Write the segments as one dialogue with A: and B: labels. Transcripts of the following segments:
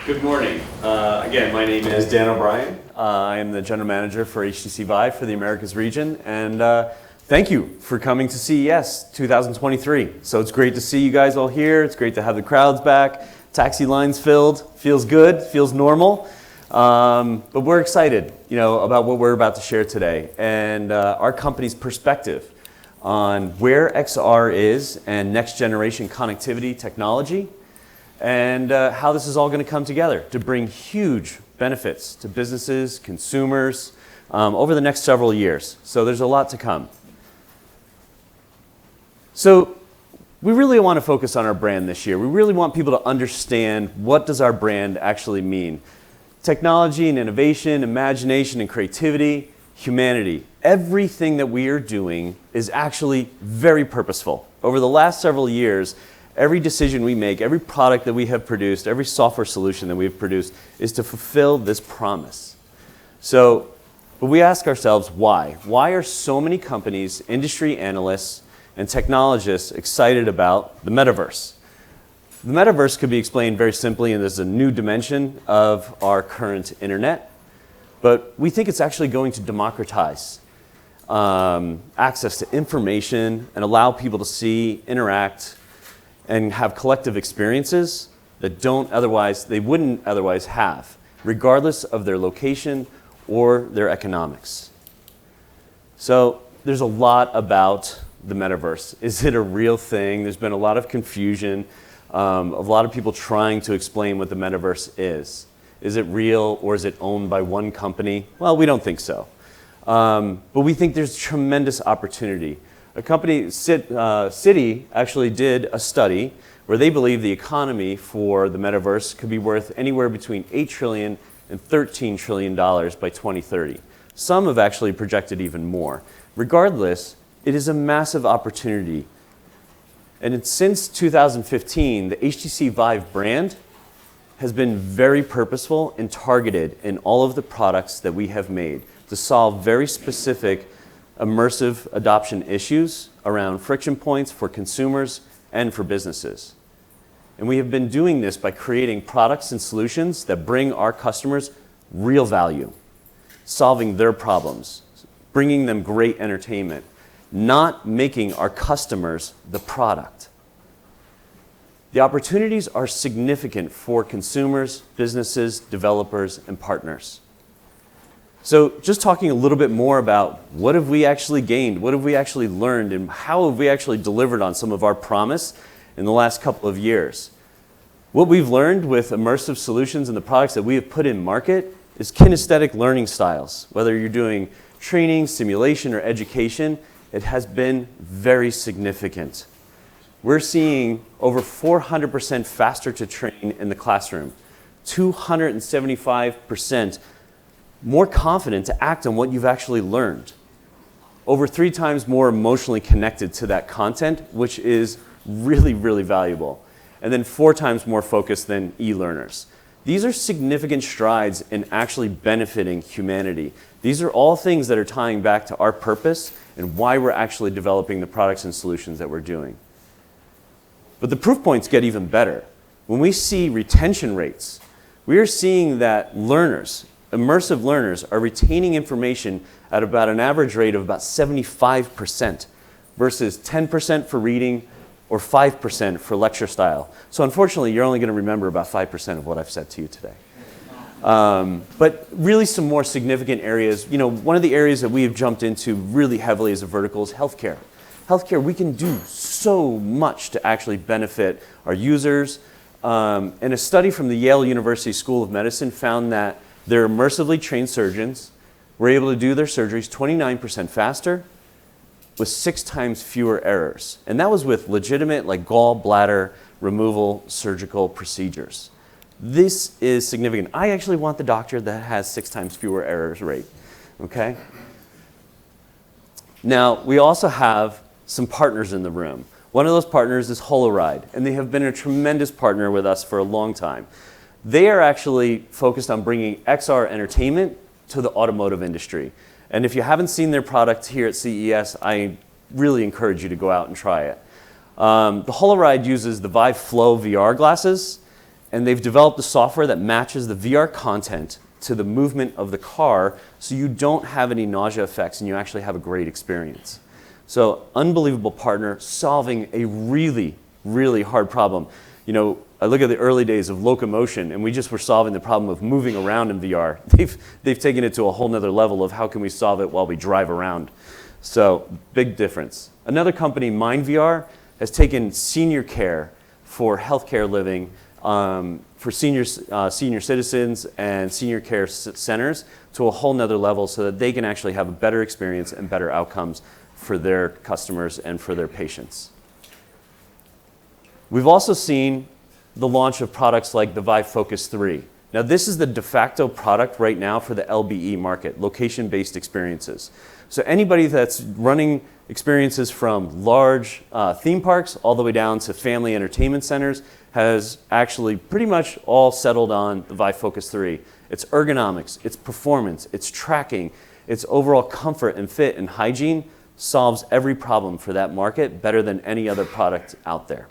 A: Good morning. Again, my name is Dan O'Brien. I am the General Manager for HTC VIVE for the Americas region, and thank you for coming to CES 2023. So it's great to see you guys all here. It's great to have the crowds back. Taxi lines filled. Feels good. Feels normal. But we're excited, about what we're about to share today and our company's perspective on where XR is and next generation connectivity technology, and how this is all going to come together to bring huge benefits to businesses, consumers, over the next several years. So there's a lot to come. So we really want to focus on our brand this year. We really want people to understand, what does our brand actually mean? Technology and innovation, imagination and creativity, humanity. Everything that we are doing is actually very purposeful. Over the last several years, every decision we make, every product that we have produced, every software solution that we've produced is to fulfill this promise. But we ask ourselves why? Why are so many companies, industry analysts, and technologists excited about the metaverse? The metaverse could be explained very simply, and there's a new dimension of our current internet, but we think it's actually going to democratize access to information and allow people to see, interact, and have collective experiences that they wouldn't otherwise have, regardless of their location or their economics. So there's a lot about the metaverse. Is it a real thing? There's been a lot of confusion, a lot of people trying to explain what the metaverse is. Is it real, or is it owned by one company? Well, we don't think so. But we think there's tremendous opportunity. A company, Citi, actually did a study where they believe the economy for the metaverse could be worth anywhere between $8 trillion and $13 trillion by 2030. Some have actually projected even more. Regardless, it is a massive opportunity. And since 2015, the HTC VIVE brand has been very purposeful and targeted in all of the products that we have made to solve very specific immersive adoption issues around friction points for consumers and for businesses. And we have been doing this by creating products and solutions that bring our customers real value, solving their problems, bringing them great entertainment, not making our customers the product. The opportunities are significant for consumers, businesses, developers, and partners. So just talking a little bit more about what have we actually gained, what have we actually learned, and how have we actually delivered on some of our promise in the last couple of years. What we've learned with immersive solutions and the products that we have put in market is kinesthetic learning styles. Whether you're doing training, simulation, or education, it has been very significant. We're seeing over 400% faster to train in the classroom, 275% more confident to act on what you've actually learned, over 3 times more emotionally connected to that content, which is really, really valuable, and then 4 times more focused than e-learners. These are significant strides in actually benefiting humanity. These are all things that are tying back to our purpose and why we're actually developing the products and solutions that we're doing. But the proof points get even better. When we see retention rates, we are seeing that immersive learners are retaining information at about an average rate of about 75% versus 10% for reading or 5% for lecture style. So unfortunately, you're only going to remember about 5% of what I've said to you today. But really some more significant areas. One of the areas that we have jumped into really heavily as a vertical is healthcare. Healthcare, we can do so much to actually benefit our users. And a study from the Yale University School of Medicine found that their immersively trained surgeons were able to do their surgeries 29% faster with 6 times fewer errors. And that was with legitimate gallbladder removal surgical procedures. This is significant. I actually want the doctor that has 6 times fewer errors rate, okay? Now, we also have some partners in the room. One of those partners is HoloRide, and they have been a tremendous partner with us for a long time. They are actually focused on bringing XR entertainment to the automotive industry. And if you haven't seen their product here at CES, I really encourage you to go out and try it. The HoloRide uses the Vive Flow VR glasses, And they've developed the software that matches the VR content to the movement of the car so you don't have any nausea effects and you actually have a great experience. So unbelievable partner solving a really, really hard problem. You know, I look at the early days of locomotion and we just were solving the problem of moving around in VR. They've taken it to a whole nother level of how can we solve it while we drive around. So big difference. Another company, MindVR, has taken senior care for healthcare living for senior citizens and senior care centers to a whole nother level so that they can actually have a better experience and better outcomes for their customers and for their patients. We've also seen the launch of products like the VIVE Focus 3. Now this is the de facto product right now for the LBE market, location-based experiences. So anybody that's running experiences from large theme parks all the way down to family entertainment centers has actually pretty much all settled on the VIVE Focus 3. It's ergonomics, it's performance, it's tracking, its overall comfort and fit and hygiene solves every problem for that market better than any other product out there.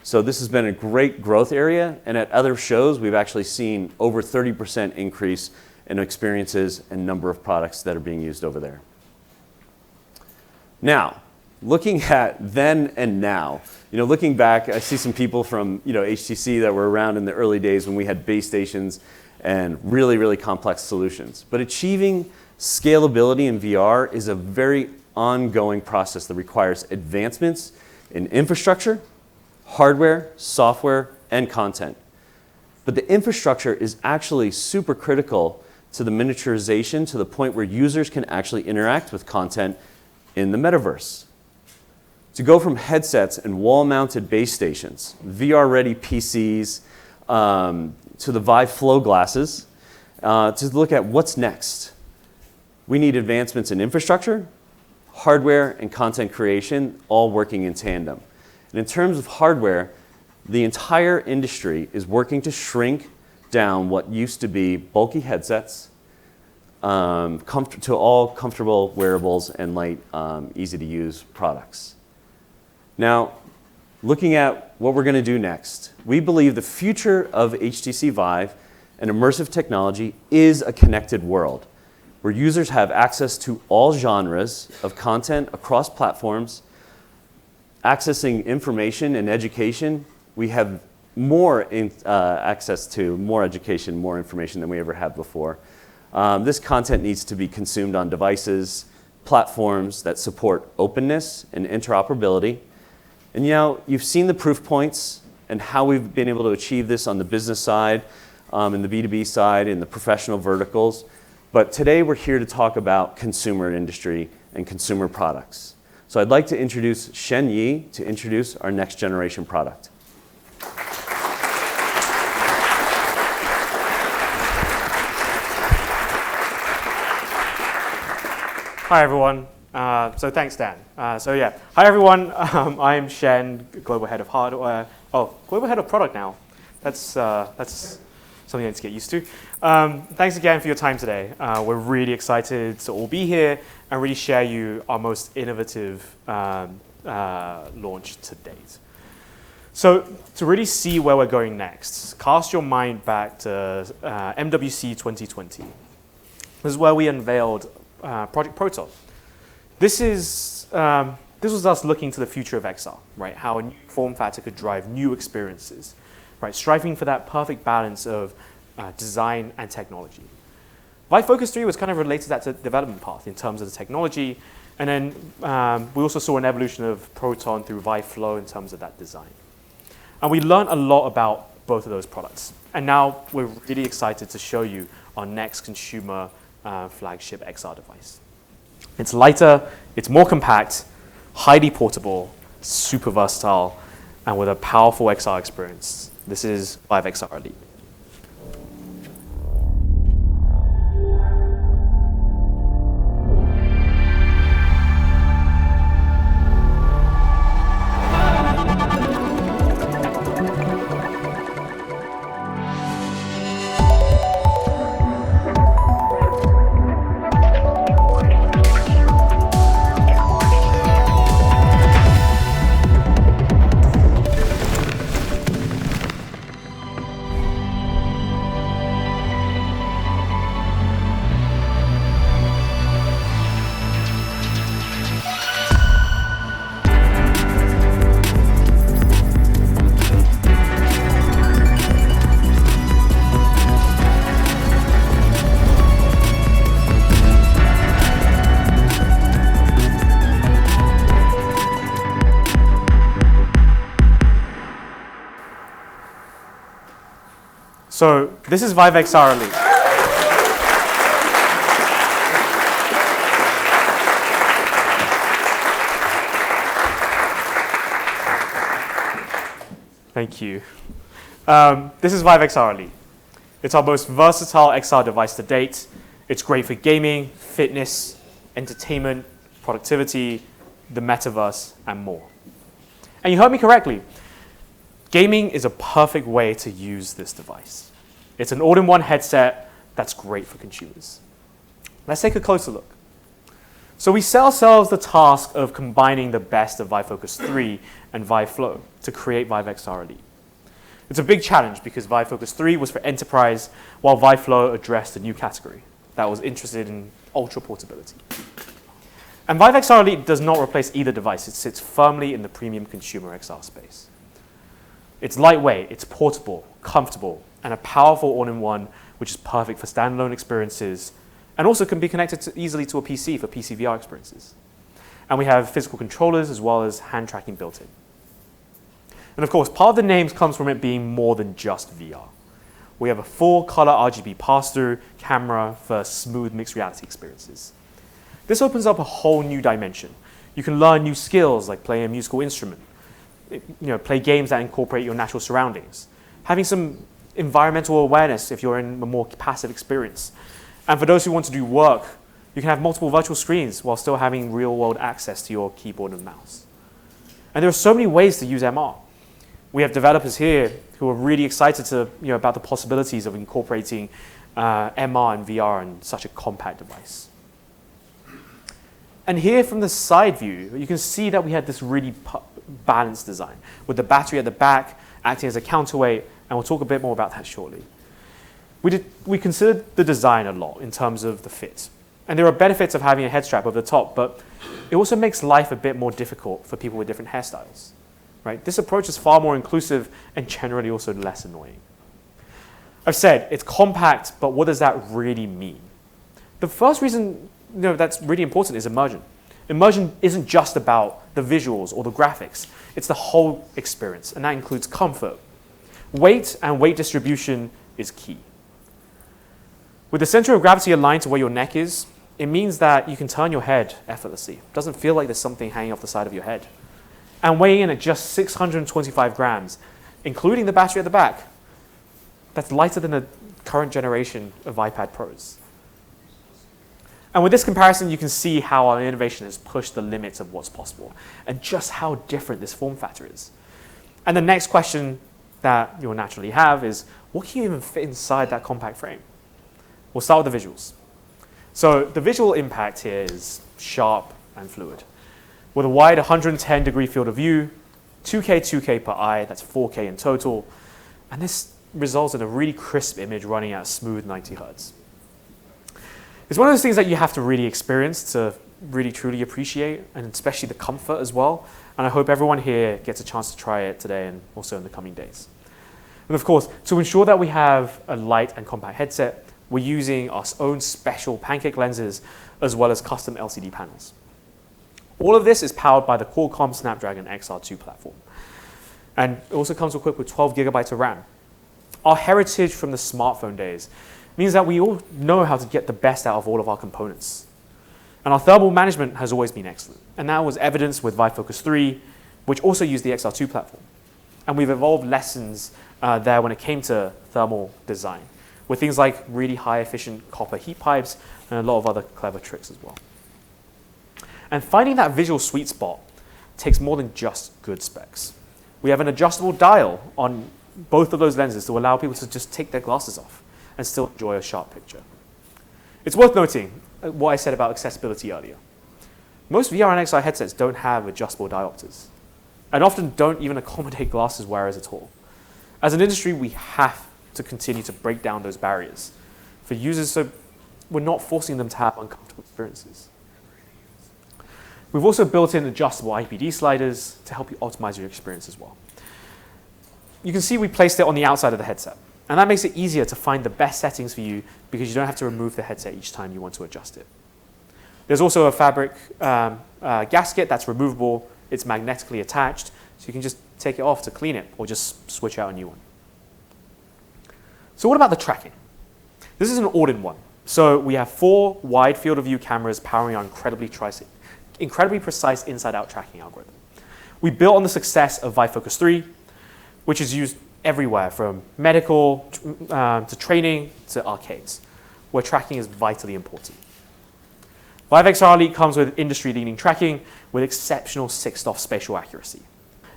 A: So this has been a great growth area, and at other shows we've actually seen over 30% increase in experiences and number of products that are being used over there. Now, looking at then and now, you know, looking back, I see some people from, you know, HTC that were around in the early days when we had base stations and really, really complex solutions. But achieving scalability in VR is a very ongoing process that requires advancements in infrastructure, hardware, software, and content. But the infrastructure is actually super critical to the miniaturization to the point where users can actually interact with content in the metaverse. To go from headsets and wall-mounted base stations, VR-ready PCs, to the Vive Flow glasses, to look at what's next. We need advancements in infrastructure, hardware, and content creation, all working in tandem. And in terms of hardware, the entire industry is working to shrink down what used to be bulky headsets to all comfortable wearables and light, easy-to-use products. Now, looking at what we're going to do next, we believe the future of HTC Vive and immersive technology is a connected world where users have access to all genres of content across platforms, accessing information and education. We have more access to more education, more information than we ever had before. This content needs to be consumed on devices, platforms that support openness and interoperability. And you know, you've seen the proof points and how we've been able to achieve this on the business side, in the B2B side, in the professional verticals. But today we're here to talk about consumer industry and consumer products. So I'd like to introduce Shen Yi to introduce our next generation product.
B: Hi everyone. So thanks, Dan. Hi everyone. I'm Shen, global head of hardware. Oh, global head of product now. That's something I need to get used to. Thanks again for your time today. We're really excited to all be here and really share you our most innovative launch to date. So to really see where we're going next, cast your mind back to MWC 2020. This is where we unveiled Project Proton. This was us looking to the future of XR, right? How a new form factor could drive new experiences, right? Striving for that perfect balance of design and technology. Vive Focus 3 was kind of related to that development path in terms of the technology, and then we also saw an evolution of Proton through Vive Flow in terms of that design. And we learned a lot about both of those products. And now we're really excited to show you our next consumer flagship XR device. It's lighter, it's more compact, highly portable, super versatile, and with a powerful XR experience. This is Vive XR Elite. So this is VIVE XR Elite. Thank you. This is VIVE XR Elite. It's our most versatile XR device to date. It's great for gaming, fitness, entertainment, productivity, the metaverse, and more. And you heard me correctly. Gaming is a perfect way to use this device. It's an all-in-one headset that's great for consumers. Let's take a closer look. So we set ourselves the task of combining the best of Vive Focus 3 and Vive Flow to create VIVE XR Elite. It's a big challenge because Vive Focus 3 was for enterprise, while Vive Flow addressed a new category that was interested in ultra portability. And VIVE XR Elite does not replace either device. It sits firmly in the premium consumer XR space. It's lightweight, it's portable, comfortable, and a powerful all-in-one, which is perfect for standalone experiences, and also can be connected easily to a PC for PC VR experiences. And we have physical controllers as well as hand tracking built in. And of course, part of the name comes from it being more than just VR. We have a full color RGB pass-through camera for smooth mixed reality experiences. This opens up a whole new dimension. You can learn new skills like playing a musical instrument, play games that incorporate your natural surroundings, having some environmental awareness if you're in a more passive experience. And for those who want to do work, you can have multiple virtual screens while still having real-world access to your keyboard and mouse. And there are so many ways to use MR. We have developers here who are really excited about the possibilities of incorporating MR and VR in such a compact device. And here from the side view, you can see that we had this really balanced design with the battery at the back acting as a counterweight, and we'll talk a bit more about that shortly. We considered the design a lot in terms of the fit. And there are benefits of having a head strap over the top, but it also makes life a bit more difficult for people with different hairstyles. Right? This approach is far more inclusive and generally also less annoying. I've said it's compact, but what does that really mean? The first reason that's really important is immersion. Immersion isn't just about the visuals or the graphics. It's the whole experience, and that includes comfort. Weight and weight distribution is key. With the center of gravity aligned to where your neck is, it means that you can turn your head effortlessly. It doesn't feel like there's something hanging off the side of your head. And weighing in at just 625 grams, including the battery at the back, that's lighter than the current generation of iPad Pros. And with this comparison, you can see how our innovation has pushed the limits of what's possible and just how different this form factor is. And the next question that you'll naturally have is, what can you even fit inside that compact frame? We'll start with the visuals. So the visual impact here is sharp and fluid. With a wide 110-degree field of view, 2K per eye, that's 4K in total, and this results in a really crisp image running at a smooth 90 Hz. It's one of those things that you have to really experience to really truly appreciate, and especially the comfort as well. And I hope everyone here gets a chance to try it today and also in the coming days. And of course, to ensure that we have a light and compact headset, we're using our own special pancake lenses as well as custom LCD panels. All of this is powered by the Qualcomm Snapdragon XR2 platform. And it also comes equipped with 12 gigabytes of RAM. Our heritage from the smartphone days means that we all know how to get the best out of all of our components. And our thermal management has always been excellent. And that was evidenced with Vive Focus 3, which also used the XR2 platform. And we've evolved lessons there when it came to thermal design, with things like really high efficient copper heat pipes and a lot of other clever tricks as well. And finding that visual sweet spot takes more than just good specs. We have an adjustable dial on both of those lenses to allow people to just take their glasses off and still enjoy a sharp picture. It's worth noting what I said about accessibility earlier. Most VR and XR headsets don't have adjustable diopters, and often don't even accommodate glasses wearers at all. As an industry, we have to continue to break down those barriers for users so we're not forcing them to have uncomfortable experiences. We've also built in adjustable IPD sliders to help you optimize your experience as well. You can see we placed it on the outside of the headset, and that makes it easier to find the best settings for you because you don't have to remove the headset each time you want to adjust it. There's also a fabric gasket that's removable. It's magnetically attached, so you can just take it off to clean it or just switch out a new one. So what about the tracking? This is an all-in-one. So we have 4 wide field of view cameras powering our incredibly precise inside-out tracking algorithm. We built on the success of VIVE Focus 3, which is used everywhere from medical to training to arcades, where tracking is vitally important. VIVE XR Elite comes with industry-leading tracking with exceptional 6-stop spatial accuracy.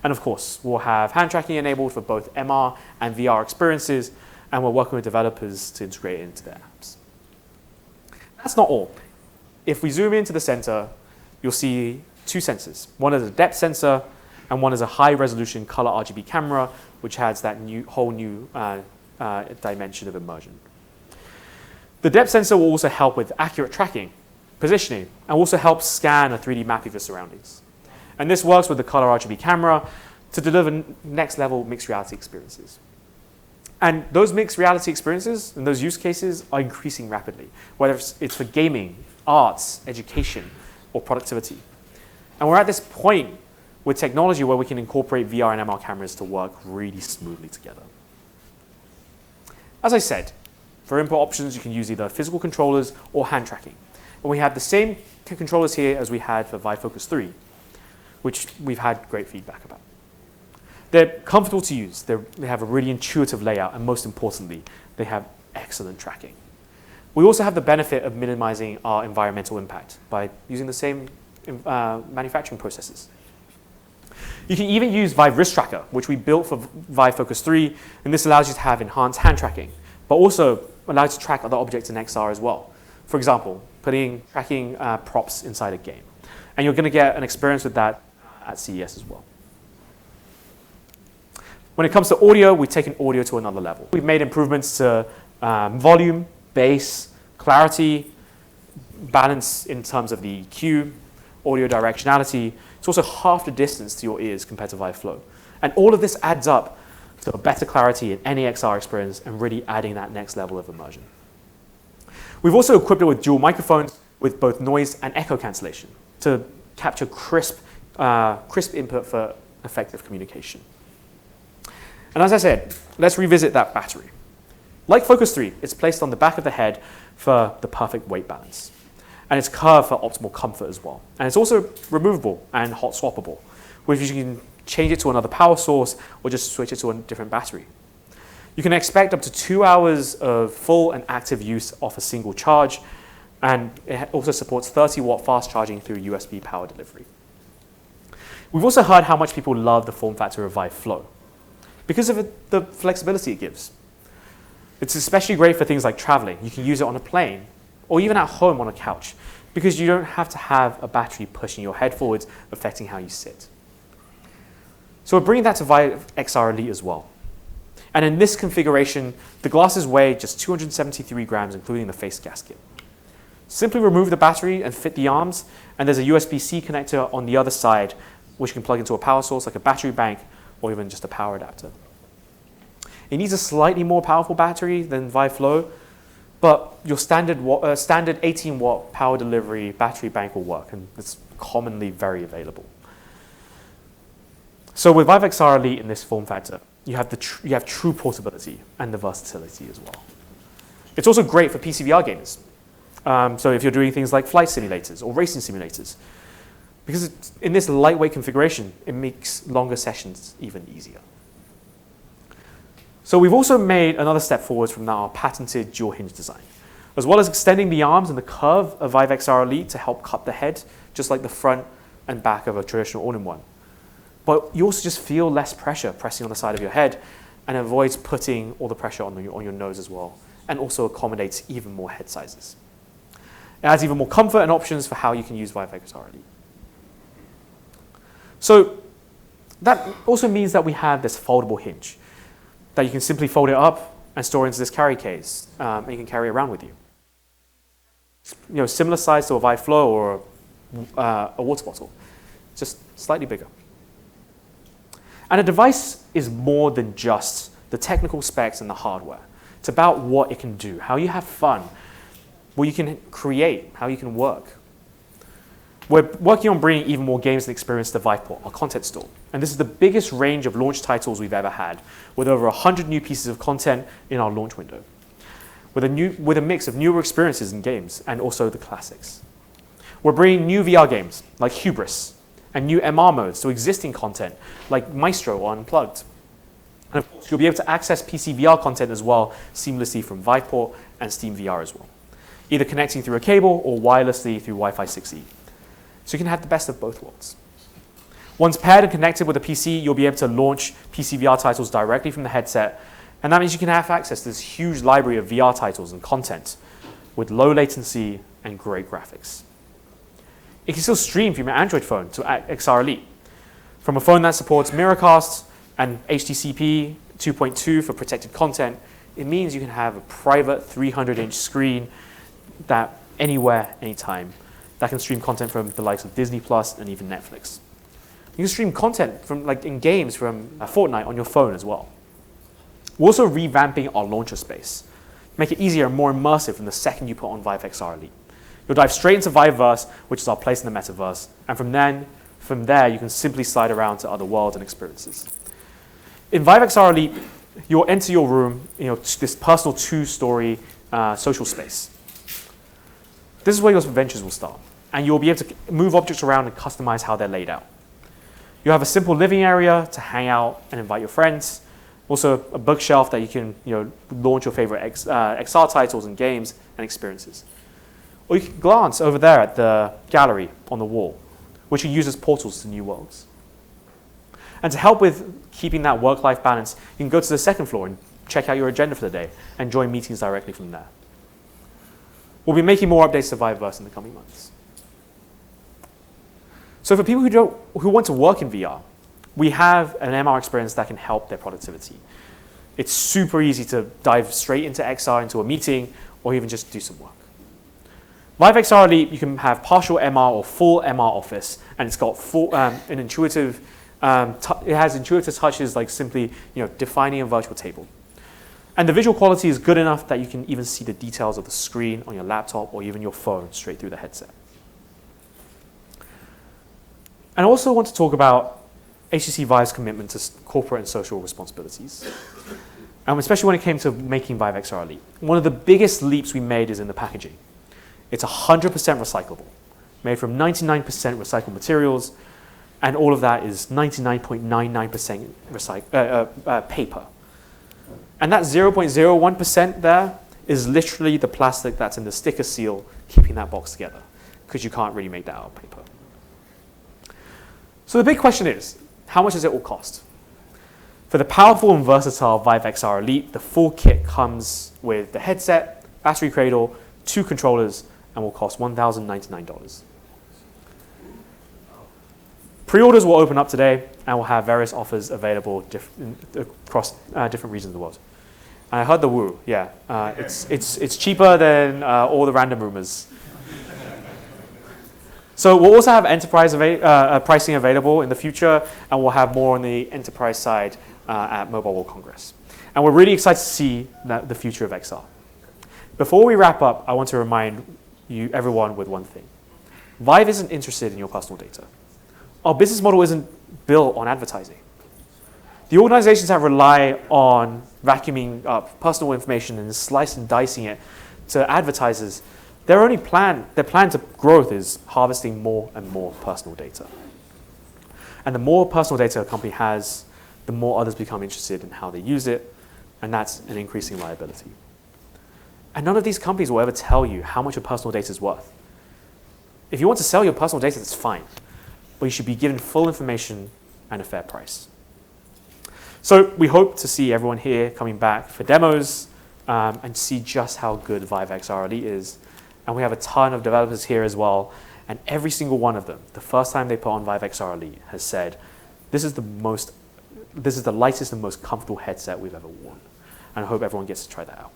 B: And of course, we'll have hand tracking enabled for both MR and VR experiences, and we're working with developers to integrate it into their apps. That's not all. If we zoom into the center, you'll see 2 sensors. One is a depth sensor, and one is a high-resolution color RGB camera, which adds that whole new dimension of immersion. The depth sensor will also help with accurate tracking, positioning, and also help scan a 3D map of your surroundings. And this works with the color RGB camera to deliver next-level mixed reality experiences. And those mixed reality experiences and those use cases are increasing rapidly, whether it's for gaming, arts, education, or productivity. And we're at this point with technology where we can incorporate VR and MR cameras to work really smoothly together. As I said, for input options, you can use either physical controllers or hand tracking. And we have the same controllers here as we had for VIVE Focus 3, which we've had great feedback about. They're comfortable to use, they have a really intuitive layout, and most importantly, they have excellent tracking. We also have the benefit of minimizing our environmental impact by using the same manufacturing processes. You can even use VIVE Wrist Tracker, which we built for VIVE Focus 3, and this allows you to have enhanced hand tracking, but also allows you to track other objects in XR as well. For example, tracking props inside a game. And you're going to get an experience with that at CES as well. When it comes to audio, we've taken audio to another level. We've made improvements to volume, bass, clarity, balance in terms of the EQ, audio directionality. It's also half the distance to your ears compared to VIVE Flow. And all of this adds up to a better clarity in any XR experience and really adding that next level of immersion. We've also equipped it with dual microphones with both noise and echo cancellation to capture crisp input for effective communication. And as I said, let's revisit that battery. Like Focus 3, it's placed on the back of the head for the perfect weight balance. And it's curved for optimal comfort as well. And it's also removable and hot swappable, which you can change it to another power source or just switch it to a different battery. You can expect up to 2 hours of full and active use off a single charge, and it also supports 30-watt fast charging through USB power delivery. We've also heard how much people love the form factor of VIVE Flow because of the flexibility it gives. It's especially great for things like traveling. You can use it on a plane or even at home on a couch because you don't have to have a battery pushing your head forwards, affecting how you sit. So we're bringing that to VIVE XR Elite as well. And in this configuration, the glasses weigh just 273 grams, including the face gasket. Simply remove the battery and fit the arms, and there's a USB-C connector on the other side, which can plug into a power source like a battery bank or even just a power adapter. It needs a slightly more powerful battery than VIVE Flow, but your standard 18-watt power delivery battery bank will work, and it's commonly very available. So with VIVE XR Elite in this form factor, you have true portability and the versatility as well. It's also great for PCVR gamers. So if you're doing things like flight simulators or racing simulators, because in this lightweight configuration, it makes longer sessions even easier. So we've also made another step forward from our patented dual hinge design, as well as extending the arms and the curve of VIVE XR Elite to help cup the head, just like the front and back of a traditional all-in-one. But you also just feel less pressure pressing on the side of your head and avoids putting all the pressure on your nose as well, and also accommodates even more head sizes. It adds even more comfort and options for how you can use VIVE XR Elite. So that also means that we have this foldable hinge that you can simply fold it up and store into this carry case, and you can carry it around with you. Similar size to a VIVE Flow or a water bottle, just slightly bigger. And a device is more than just the technical specs and the hardware. It's about what it can do, how you have fun, what you can create, how you can work. We're working on bringing even more games and experience to Viveport, our content store. And this is the biggest range of launch titles we've ever had, with over 100 new pieces of content in our launch window, with a mix of newer experiences and games, and also the classics. We're bringing new VR games, like Hubris, and new MR modes to existing content, like Maestro or Unplugged. And of course, you'll be able to access PC VR content as well, seamlessly from Viveport and Steam VR as well, either connecting through a cable or wirelessly through Wi-Fi 6E. So you can have the best of both worlds. Once paired and connected with a PC, you'll be able to launch PC VR titles directly from the headset, and that means you can have access to this huge library of VR titles and content with low latency and great graphics. It can still stream from your Android phone to XR Elite. From a phone that supports Miracast and HTC 2.2 for protected content, it means you can have a private 300-inch screen that anywhere, anytime, that can stream content from the likes of Disney Plus and even Netflix. You can stream content from, like in games from Fortnite on your phone as well. We're also revamping our launcher space, make it easier and more immersive from the second you put on Vive XR Elite. You'll dive straight into Viveverse, which is our place in the metaverse, and from there you can simply slide around to other worlds and experiences. In Vive XR Elite, you'll enter your room, this personal two-story social space. This is where your adventures will start, and you'll be able to move objects around and customize how they're laid out. You'll have a simple living area to hang out and invite your friends. Also, a bookshelf that you can launch your favorite XR titles and games and experiences. Or you can glance over there at the gallery on the wall, which you use as portals to new worlds. And to help with keeping that work-life balance, you can go to the second floor and check out your agenda for the day and join meetings directly from there. We'll be making more updates to Viveverse in the coming months. So for people who want to work in VR, we have an MR experience that can help their productivity. It's super easy to dive straight into XR, into a meeting, or even just do some work. Vive XR Elite, you can have partial MR or full MR office, and it's got it has intuitive touches like simply defining a virtual table. And the visual quality is good enough that you can even see the details of the screen on your laptop or even your phone straight through the headset. And I also want to talk about HTC Vive's commitment to corporate and social responsibilities, especially when it came to making Vive XR Elite. One of the biggest leaps we made is in the packaging. It's 100% recyclable, made from 99% recycled materials, and all of that is 99.99% paper. And that 0.01% there is literally the plastic that's in the sticker seal keeping that box together, because you can't really make that out of paper. So the big question is, how much does it all cost? For the powerful and versatile Vive XR Elite, the full kit comes with the headset, battery cradle, 2 controllers, and will cost $1,099. Pre-orders will open up today, and we'll have various offers available across different regions of the world. And I heard the woo, yeah. It's cheaper than all the random rumors. So we'll also have enterprise pricing available in the future, and we'll have more on the enterprise side at Mobile World Congress. And we're really excited to see the future of XR. Before we wrap up, I want to remind everyone with one thing. Vive isn't interested in your personal data. Our business model isn't built on advertising. The organizations that rely on vacuuming up personal information and slicing and dicing it to advertisers, their plan to growth is harvesting more and more personal data. And the more personal data a company has, the more others become interested in how they use it, and that's an increasing liability. And none of these companies will ever tell you how much your personal data is worth. If you want to sell your personal data, that's fine, but you should be given full information and a fair price. So we hope to see everyone here coming back for demos and see just how good Vive XR Elite is. And we have a ton of developers here as well. And every single one of them, the first time they put on Vive XR Elite, has said, this is the lightest and most comfortable headset we've ever worn. And I hope everyone gets to try that out.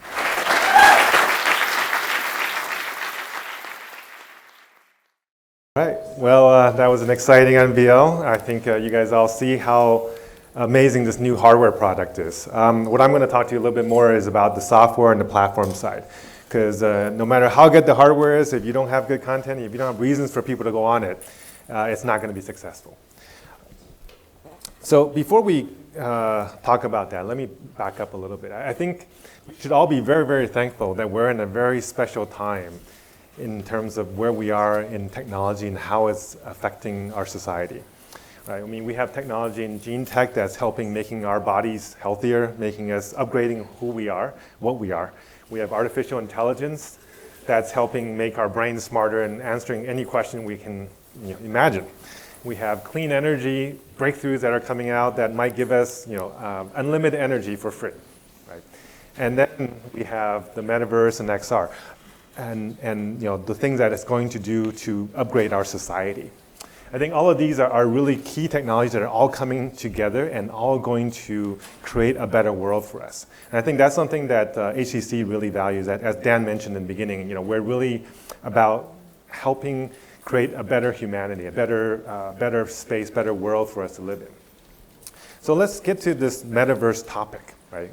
C: All right, well, that was an exciting unveil. I think you guys all see how amazing this new hardware product is. What I'm going to talk to you a little bit more is about the software and the platform side. because no matter how good the hardware is, if you don't have good content, if you don't have reasons for people to go on it, it's not going to be successful. So before we talk about that, let me back up a little bit. I think we should all be very, very thankful that we're in a very special time in terms of where we are in technology and how it's affecting our society. Right? I mean, we have technology in gene tech that's helping making our bodies healthier, making us upgrading who we are, what we are. We have artificial intelligence that's helping make our brains smarter and answering any question we can imagine. We have clean energy breakthroughs that are coming out that might give us unlimited energy for free. Right? And then we have the metaverse and XR and the things that it's going to do to upgrade our society. I think all of these are really key technologies that are all coming together and all going to create a better world for us. And I think that's something that HTC really values. As Dan mentioned in the beginning, we're really about helping create a better humanity, a better space, better world for us to live in. So let's get to this metaverse topic. Right?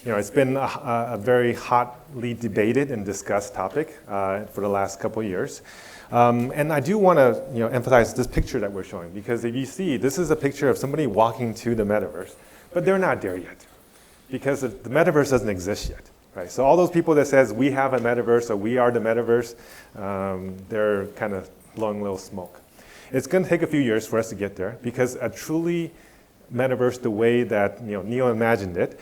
C: It's been a very hotly debated and discussed topic for the last couple of years. And I do want to emphasize this picture that we're showing, because if you see, this is a picture of somebody walking to the metaverse, but they're not there yet, because the metaverse doesn't exist yet. Right? So all those people that says we have a metaverse or we are the metaverse, they're kind of blowing a little smoke. It's going to take a few years for us to get there, because a truly metaverse, the way that Neil imagined it,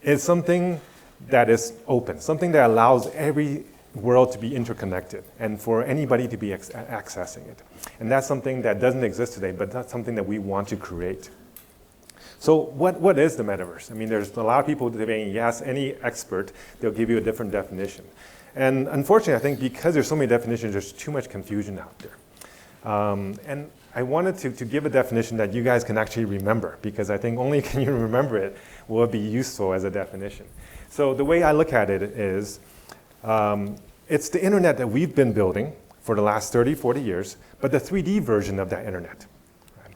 C: is something that is open, something that allows every world to be interconnected and for anybody to be accessing it. And that's something that doesn't exist today, but that's something that we want to create. So what is the metaverse? I mean, there's a lot of people debating. You ask any expert, they'll give you a different definition. And unfortunately, I think because there's so many definitions, there's too much confusion out there. And I wanted to give a definition that you guys can actually remember, because I think only can you remember it will be useful as a definition. So the way I look at it is, it's the internet that we've been building for the last 30, 40 years, but the 3D version of that internet. Right?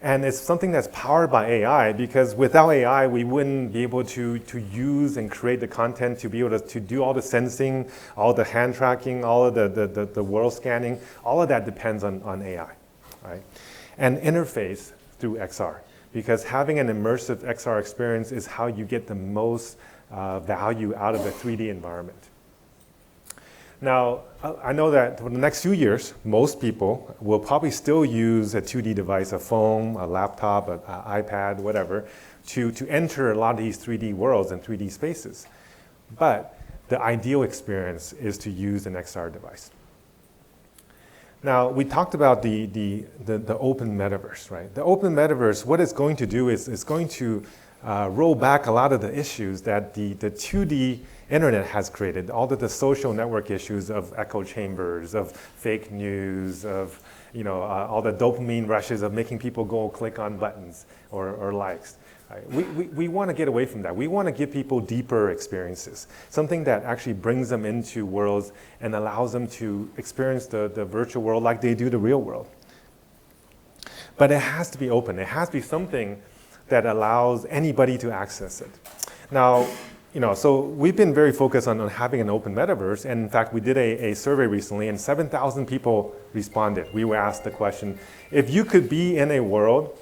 C: And it's something that's powered by AI, because without AI, we wouldn't be able to use and create the content to be able to do all the sensing, all the hand tracking, all of the world scanning. All of that depends on AI. Right? And interface through XR, because having an immersive XR experience is how you get the most value out of a 3D environment. Now, I know that for the next few years, most people will probably still use a 2D device, a phone, a laptop, an iPad, whatever, to enter a lot of these 3D worlds and 3D spaces. But the ideal experience is to use an XR device. Now, we talked about the open metaverse, right? The open metaverse, what it's going to do is it's going to roll back a lot of the issues that the 2D internet has created, all of the social network issues of echo chambers, of fake news, of all the dopamine rushes of making people go click on buttons or likes. Right? We want to get away from that. We want to give people deeper experiences, something that actually brings them into worlds and allows them to experience the virtual world like they do the real world. But it has to be open. It has to be something that allows anybody to access it. Now, so we've been very focused on having an open metaverse, and in fact, we did a survey recently, and 7,000 people responded. We were asked the question, if you could be in a world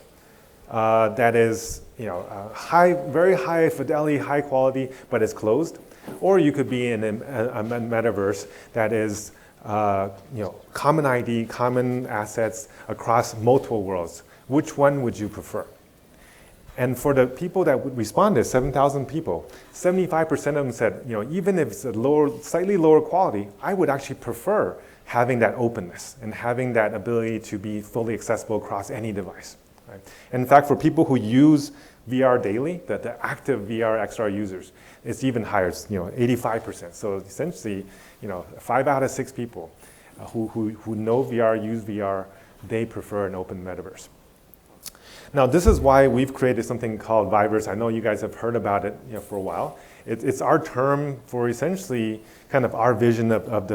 C: that is, very high fidelity, high quality, but it's closed, or you could be in a metaverse that is, common ID, common assets across multiple worlds. Which one would you prefer? And for the people that responded, 7,000 people, 75% of them said, even if it's a slightly lower quality, I would actually prefer having that openness and having that ability to be fully accessible across any device. Right? And in fact, for people who use VR daily, the active VR XR users, it's even higher, it's 85%. So essentially, 5 out of 6 people who know VR, use VR, they prefer an open metaverse. Now, this is why we've created something called Viveverse. I know you guys have heard about it for a while. It's our term for essentially kind of our vision of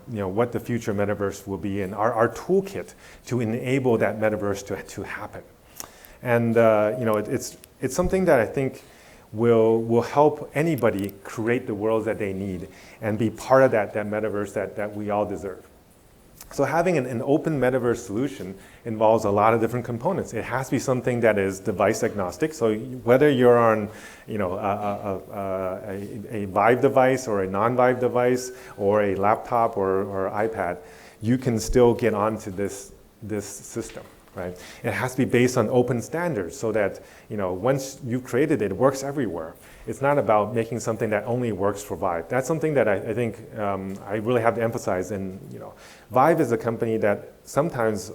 C: what the future metaverse will be, and our toolkit to enable that metaverse to happen. And it's something that I think will help anybody create the worlds that they need and be part of that metaverse that we all deserve. So having an open metaverse solution involves a lot of different components. It has to be something that is device agnostic. So whether you're on, a Vive device or a non-Vive device or a laptop or iPad, you can still get onto this system. Right? It has to be based on open standards so that once you've created it, it works everywhere. It's not about making something that only works for Vive. That's something that I think I really have to emphasize. And Vive is a company that sometimes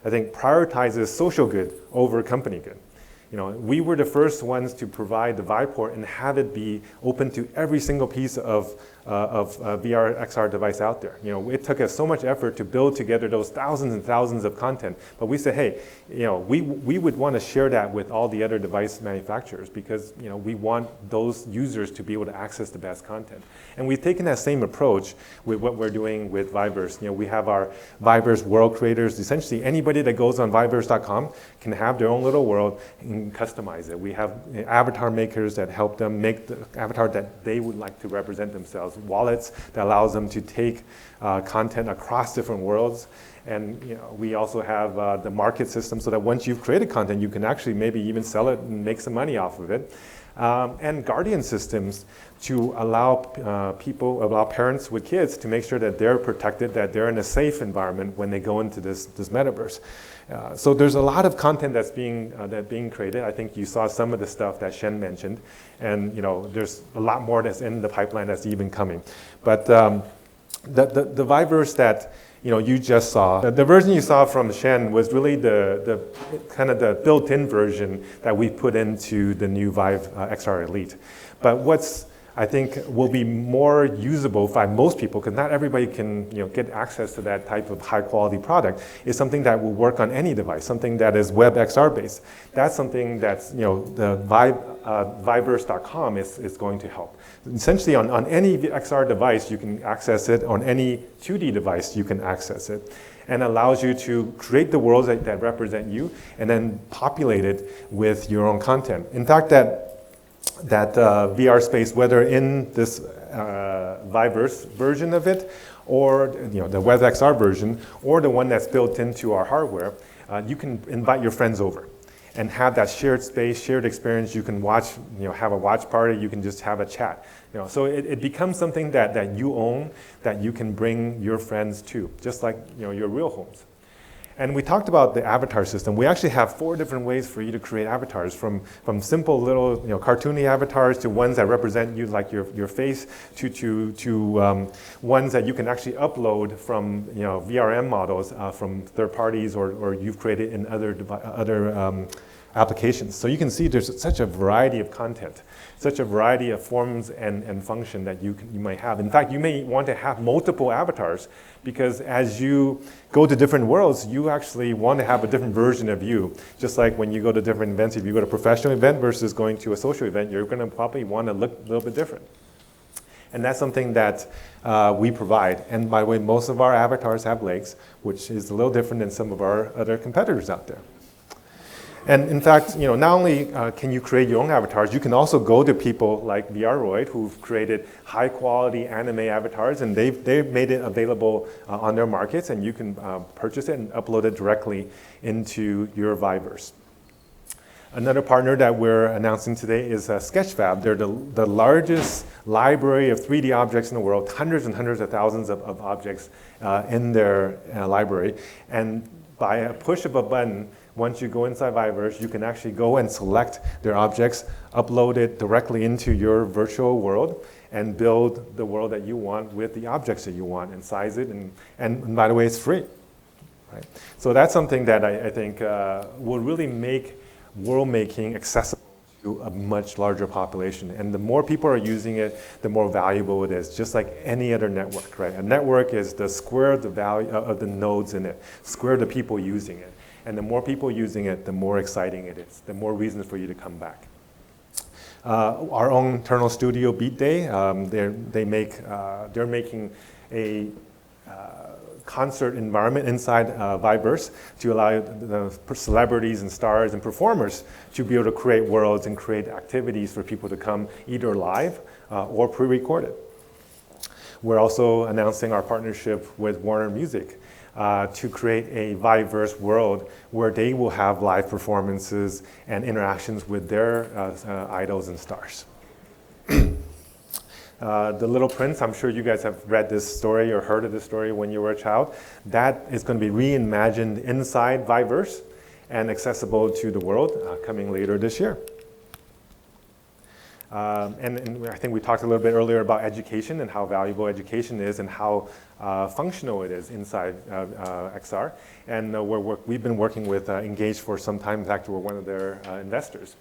C: I think prioritizes social good over company good. We were the first ones to provide the Vive port and have it be open to every single piece of VR XR device out there. It took us so much effort to build together those thousands and thousands of content, but we said, hey, we would want to share that with all the other device manufacturers because we want those users to be able to access the best content. And we've taken that same approach with what we're doing with Viveverse. We have our Viveverse world creators. Essentially, anybody that goes on Viveverse.com can have their own little world and customize it. We have avatar makers that help them make the avatar that they would like to represent themselves. Wallets that allows them to take content across different worlds. And we also have the market system so that once you've created content, you can actually maybe even sell it and make some money off of it. And guardian systems to allow parents with kids to make sure that they're protected, that they're in a safe environment when they go into this metaverse. So there's a lot of content that's being created. I think you saw some of the stuff that Shen mentioned, and there's a lot more that's in the pipeline that's even coming. But the Viveverse that you just saw, the version you saw from Shen was really the kind of the built-in version that we put into the new Vive XR Elite. But what's I think will be more usable by most people, because not everybody can get access to that type of high quality product, is something that will work on any device, something that is web XR based. That's something that's the Viveverse.com is going to help. Essentially on any XR device you can access it, on any 2D device you can access it, and allows you to create the worlds that represent you and then populate it with your own content. In fact, that VR space, whether in this Viveverse version of it, or the WebXR version, or the one that's built into our hardware, you can invite your friends over and have that shared space, shared experience. You can watch, have a watch party. You can just have a chat. So it becomes something that you own, that you can bring your friends to, just like your real homes. And we talked about the avatar system. We actually have 4 different ways for you to create avatars, from simple little cartoony avatars to ones that represent you, like your face, to ones that you can actually upload from VRM models from third parties or you've created in other applications. So you can see there's such a variety of content, such a variety of forms and function that you might have. In fact, you may want to have multiple avatars, because as you go to different worlds, you actually want to have a different version of you. Just like when you go to different events, if you go to a professional event versus going to a social event, you're going to probably want to look a little bit different. And that's something that we provide. And by the way, most of our avatars have legs, which is a little different than some of our other competitors out there. And in fact, not only can you create your own avatars, you can also go to people like VRroid, who've created high quality anime avatars, and they've made it available on their markets, and you can purchase it and upload it directly into your Viveverse. Another partner that we're announcing today is Sketchfab. They're the largest library of 3D objects in the world, hundreds and hundreds of thousands of objects in their library. And by a push of a button, once you go inside Viveverse, you can actually go and select their objects, upload it directly into your virtual world, and build the world that you want with the objects that you want, and size it. And by the way, it's free. Right? So that's something that I think will really make world making accessible to a much larger population. And the more people are using it, the more valuable it is, just like any other network. Right? A network is the square of the value of the nodes in it, square of the people using it. And the more people using it, the more exciting it is, the more reasons for you to come back. Our own internal studio, Beat Day, they're making a concert environment inside Viveverse to allow the celebrities and stars and performers to be able to create worlds and create activities for people to come either live or pre-recorded. We're also announcing our partnership with Warner Music to create a Viveverse world where they will have live performances and interactions with their idols and stars. The Little Prince, I'm sure you guys have read this story or heard of this story when you were a child. That is going to be reimagined inside Viveverse and accessible to the world coming later this year. And I think we talked a little bit earlier about education and how valuable education is and how functional it is inside XR. And we've been working with Engage for some time. In fact, we're one of their investors.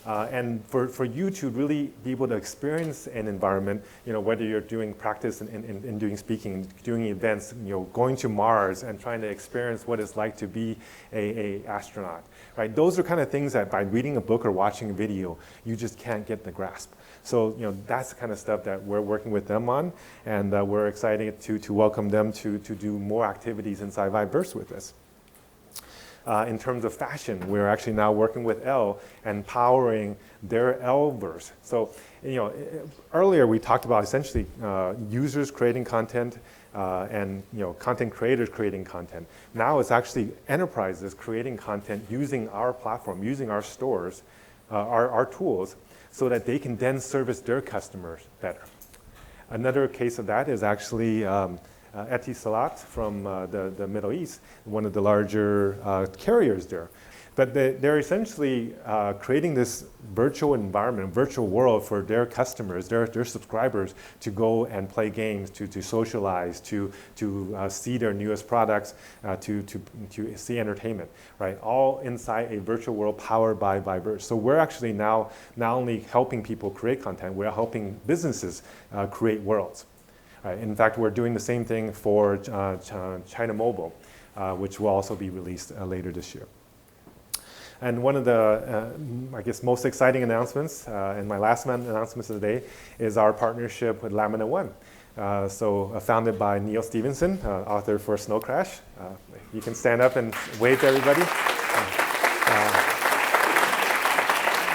C: And for you to really be able to experience an environment, whether you're doing practice and doing speaking, doing events, going to Mars and trying to experience what it's like to be a astronaut, right? Those are kind of things that by reading a book or watching a video, you just can't get the grasp. So, that's the kind of stuff that we're working with them on, and we're excited to welcome them to do more activities inside Viveverse with us. In terms of fashion, we're actually now working with Elle and powering their Elleverse. So, earlier we talked about essentially users creating content and content creators creating content. Now it's actually enterprises creating content using our platform, using our stores, our tools, so that they can then service their customers better. Another case of that is actually Etisalat from the Middle East, one of the larger carriers there. But they're essentially creating this virtual environment, virtual world for their customers, their subscribers to go and play games, to socialize, to see their newest products, to see entertainment, right? All inside a virtual world powered by Viveverse. So we're actually now not only helping people create content, we're helping businesses create worlds. In fact, we're doing the same thing for China Mobile, which will also be released later this year. And one of the, I guess, most exciting announcements, and my last announcements of the day, is our partnership with Lamina One. Founded by Neil Stevenson, author for Snow Crash. You can stand up and wave to everybody.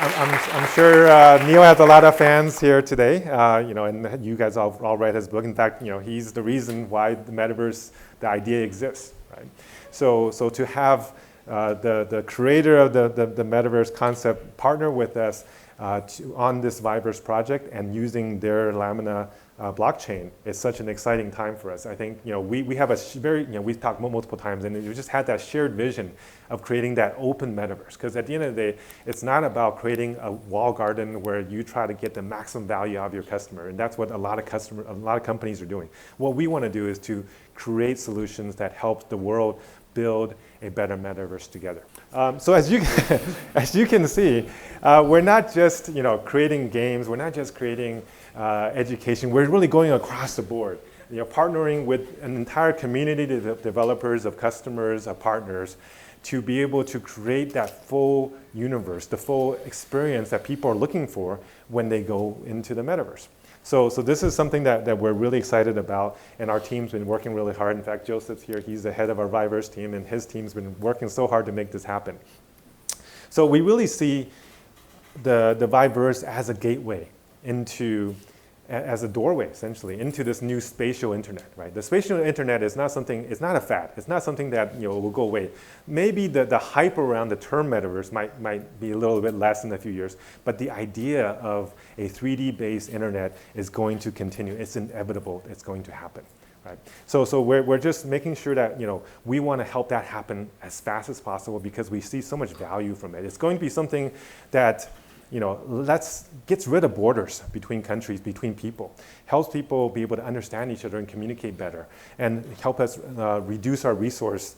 C: I'm sure Neil has a lot of fans here today, and you guys all read his book. In fact, he's the reason why the metaverse, the idea exists, right? So to have the creator of the metaverse concept partner with us on this Viveverse project and using their Lamina blockchain is such an exciting time for us. I think we have a very, we've talked multiple times, and we just had that shared vision of creating that open metaverse. Because at the end of the day, it's not about creating a wall garden where you try to get the maximum value out of your customer, and that's what a lot of companies are doing. What we want to do is to create solutions that help the world build a better metaverse together. So as you can see, we're not just creating games. We're not just creating education. We're really going across the board. Partnering with an entire community of developers, of customers, of partners, to be able to create that full universe, the full experience that people are looking for when they go into the metaverse. So this is something that we're really excited about, and our team's been working really hard. In fact, Joseph's here. He's the head of our Viveverse team, and his team's been working so hard to make this happen. So we really see the Viveverse as a gateway as a doorway, essentially, into this new spatial internet, right? The spatial internet is not something, it's not a fad. It's not something that will go away. Maybe the hype around the term metaverse might be a little bit less in a few years, but the idea of a 3D-based internet is going to continue. It's inevitable. It's going to happen, right? So we're just making sure that we want to help that happen as fast as possible because we see so much value from it. It's going to be something that gets rid of borders between countries, between people, helps people be able to understand each other and communicate better, and help us reduce our resource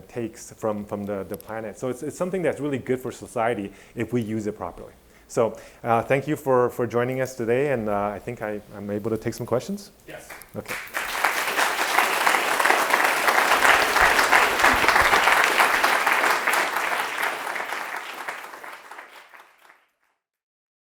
C: takes from the planet. So it's something that's really good for society if we use it properly. So thank you for joining us today, and I think I'm able to take some questions.
B: Yes.
C: Okay.